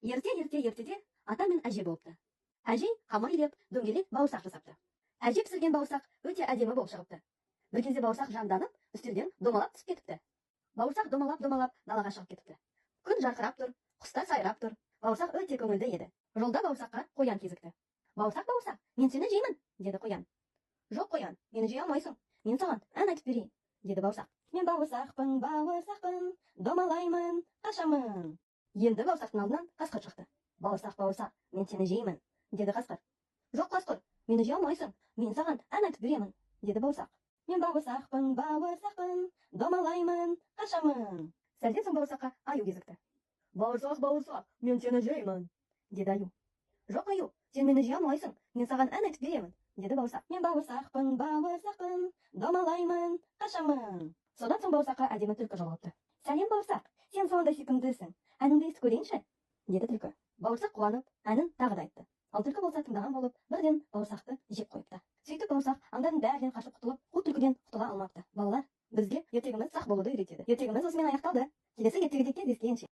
Ертеде ата мен әже болыпты. Әже қамыр илеп, дөңгелек бауырсақ жасапты. Әже пісірген бауырсақ өте әдемі болып шығыпты. Бір кезде бауырсақ жанданып, үстелден домалап түсіп кетіпті. Бауырсақ домалап далаға шығып кетіпті. Күн жарқырап тұр, құстар сайрап тұр. Бауырсақ өте көңілді еді. Жолда бауырсаққа қоян кезікті. Бауырсақ, мен сені жеймін, деді қоян. Жоқ қоян, мені жей алмайсың. Мен саған ән айтып берейін, деді бауырсақ. Мен бауырсақпын, домалаймын, қашамын. Енді бауырсақтың алдынан қасқыр шықты. Бауырсақ, мен сені жеймін, деді қасқыр. Жоқ қасқыр, мені жей алмайсың. Мен саған ән айтып беремін, деді бауырсақ. Мен бауырсақпын, домалаймын, қашамын. Сәлден соң бауырсаққа аю кезікті. Бауырсақ, мен сені жеймін, деді аю. Жоқ аю, сен мені жей алмайсың. Мен саған ән айтып беремін, деді бауырсақ. Мен бауырсақпын, домалаймын, қашамын. Содан соң бауырсаққа әдемі түлкі жолыпты. Сәлем бауырсақ, сен сондай сүйкімдісің. Әніңді естіп көрейінші, деді түлкі. Бауырсақ қуанып, әнін тағы да айтты. Ал түлкі болса тыңдаған болып, бірден бауырсақты жеп қойыпты. Сөйтіп бауырсақ аңдардың бәрінен қашып құтылып, қу түлкіден құтыла алмапты. Балалар, бізге ертегіміз сақ болуды үйретеді. Ертегіміз осымен аяқталды. Келесі ертегіде кездескенше.